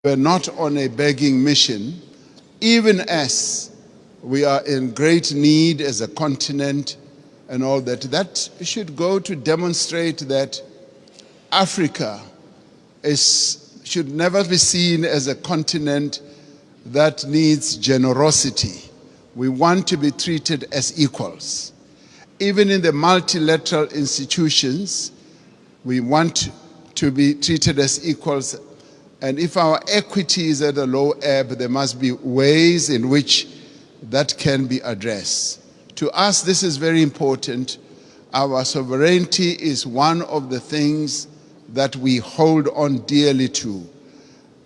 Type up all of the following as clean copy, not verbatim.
We're not on a begging mission, even as we are in great need as a continent and all that. That should go to demonstrate that Africa should never be seen as a continent that needs generosity. We want to be treated as equals. Even in the multilateral institutions, we want to be treated as equals. And if our equity is at a low ebb, there must be ways in which that can be addressed. To us, this is very important. Our sovereignty is one of the things that we hold on dearly to.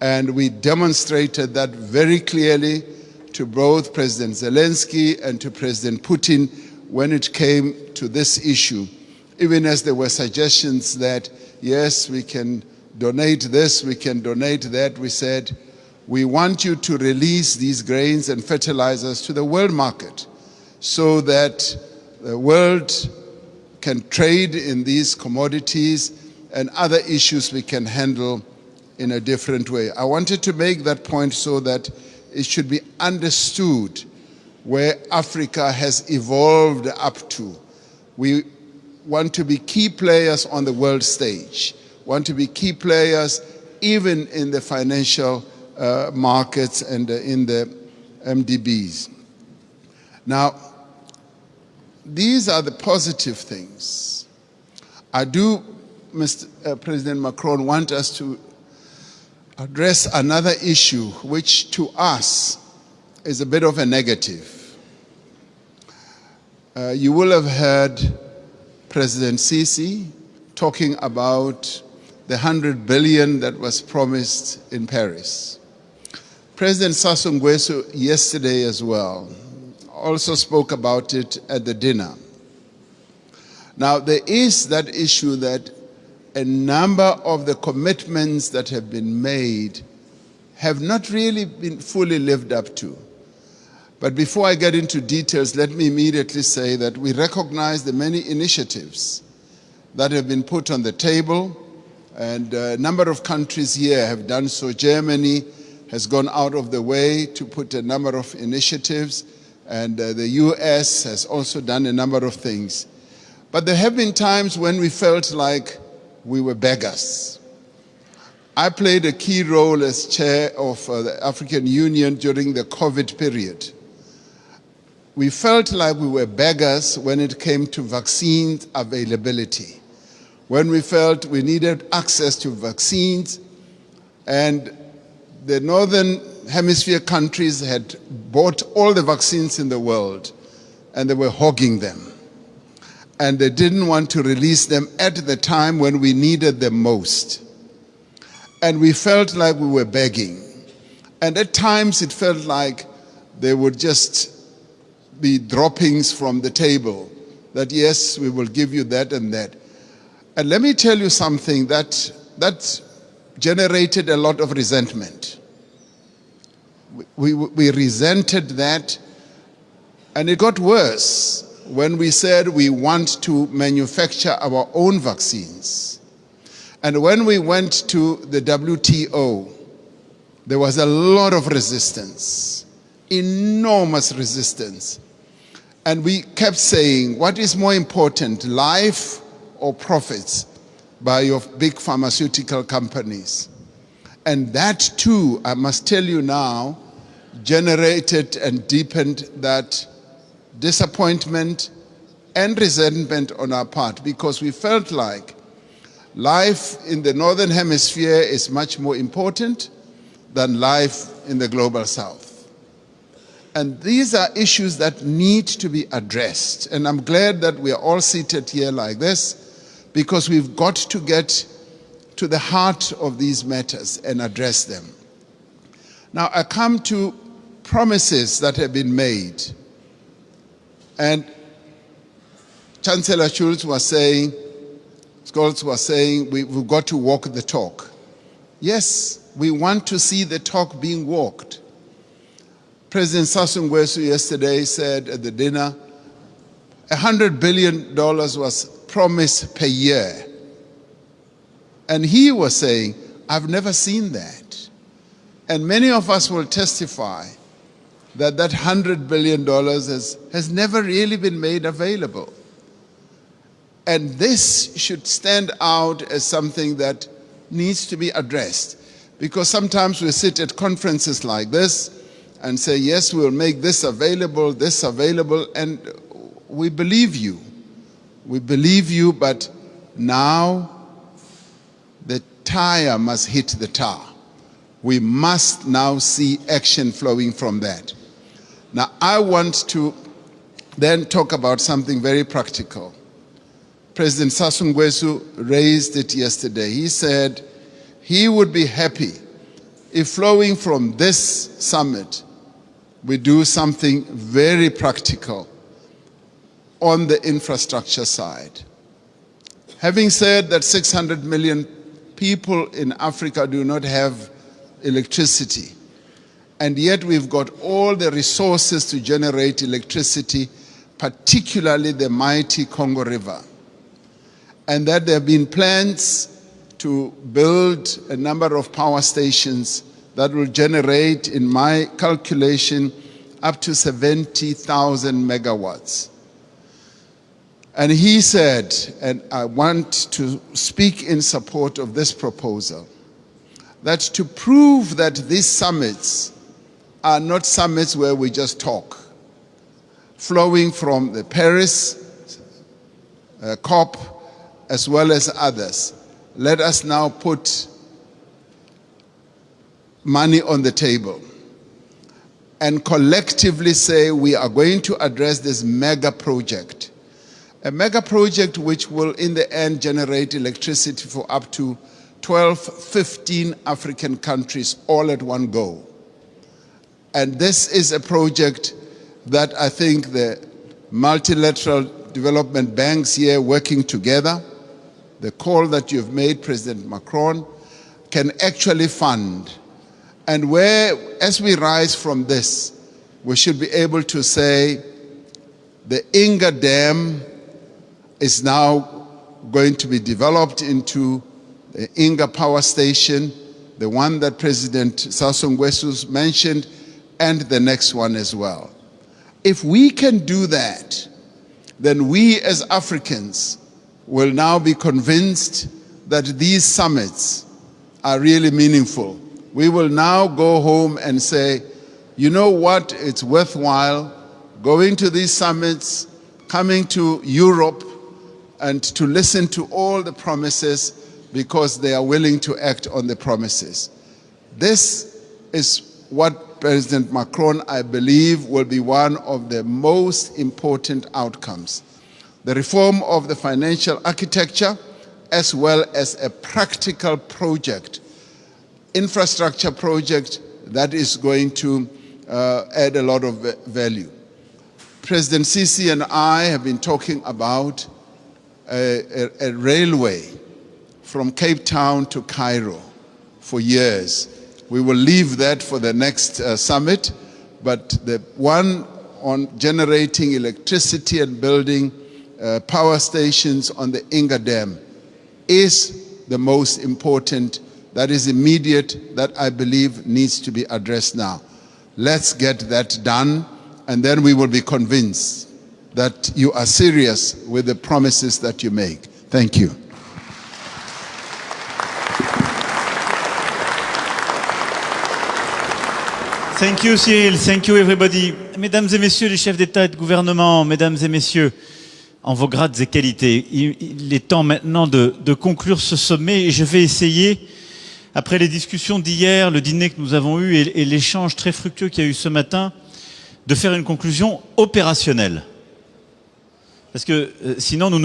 And we demonstrated that very clearly to both President Zelensky and to President Putin when it came to this issue. Even as there were suggestions that, yes, we can donate this, we can donate that, we said, we want you to release these grains and fertilizers to the world market so that the world can trade in these commodities and other issues we can handle in a different way. I wanted to make that point so that it should be understood where Africa has evolved up to. We want to be key players on the world stage, want to be key players even in the financial markets and in the MDBs. Now, these are the positive things. I do, Mr. President Macron, want us to address another issue which to us is a bit of a negative. You will have heard President Sisi talking about the 100 billion that was promised in Paris. President Sassou Nguesso yesterday as well also spoke about it at the dinner. Now there is that issue that a number of the commitments that have been made have not really been fully lived up to. But before I get into details, let me immediately say that we recognize the many initiatives that have been put on the table, and a number of countries here have done so. Germany has gone out of the way to put a number of initiatives, and the US has also done a number of things. But there have been times when we felt like we were beggars. I played a key role as chair of the African Union during the COVID period. We felt like we were beggars when it came to vaccine availability, when we felt we needed access to vaccines, and the Northern Hemisphere countries had bought all the vaccines in the world, and they were hogging them. And they didn't want to release them at the time when we needed them most. And we felt like we were begging. And at times it felt like they would just be droppings from the table, that yes, we will give you that and that. And let me tell you something that generated a lot of resentment. We resented that, and it got worse when we said we want to manufacture our own vaccines. And when we went to the WTO, there was a lot of resistance, enormous resistance. And we kept saying, what is more important, life or profits by your big pharmaceutical companies? And that too, I must tell you now, generated and deepened that disappointment and resentment on our part, because we felt like life in the Northern Hemisphere is much more important than life in the global South. And these are issues that need to be addressed. And I'm glad that we are all seated here like this, because we've got to get to the heart of these matters and address them. Now I come to promises that have been made. And Chancellor Scholz was saying, we've got to walk the talk. Yes, we want to see the talk being walked. President Sassou Nguesso yesterday said at the dinner, $100 billion was promised per year. And he was saying, I've never seen that. And many of us will testify that that $100 billion has never really been made available. And this should stand out as something that needs to be addressed. Because sometimes we sit at conferences like this and say, yes, we'll make this available, and we believe you. We believe you, but now the tire must hit the tar. We must now see action flowing from that. Now, I want to then talk about something very practical. President Sassou Nguesso raised it yesterday. He said he would be happy if flowing from this summit, we do something very practical on the infrastructure side. Having said that 600 million people in Africa do not have electricity, and yet we've got all the resources to generate electricity, particularly the mighty Congo River, and that there have been plans to build a number of power stations that will generate, in my calculation, up to 70,000 megawatts. And he said, and I want to speak in support of this proposal, that to prove that these summits are not summits where we just talk, flowing from the Paris COP as well as others, let us now put money on the table and collectively say we are going to address this mega project. A mega project which will in the end generate electricity for up to 12, 15 African countries all at one go. And this is a project that I think the multilateral development banks here working together, the call that you've made, President Macron, can actually fund. And where, as we rise from this, we should be able to say the Inga Dam is now going to be developed into the Inga Power Station, the one that President Sassou Nguesso mentioned, and the next one as well. If we can do that, then we as Africans will now be convinced that these summits are really meaningful. We will now go home and say, you know what, it's worthwhile going to these summits, coming to Europe, and to listen to all the promises because they are willing to act on the promises. This is what President Macron, I believe, will be one of the most important outcomes. The reform of the financial architecture, as well as a practical project, infrastructure project that is going to add a lot of value. President Sisi and I have been talking about a railway from Cape Town to Cairo for years. We will leave that for the next summit, but the one on generating electricity and building power stations on the Inga Dam is the most important, that is immediate, that I believe needs to be addressed now. Let's get that done, and then we will be convinced that you are serious with the promises that you make. Thank you. Thank you, Cyril. Thank you, everybody. Mesdames et messieurs les chefs d'État et de gouvernement, mesdames et messieurs, en vos grades et qualités, il est temps maintenant de conclure ce sommet et je vais essayer, après les discussions d'hier, le dîner que nous avons eu et l'échange très fructueux qu'il y a eu ce matin, de faire une conclusion opérationnelle. Parce que sinon nous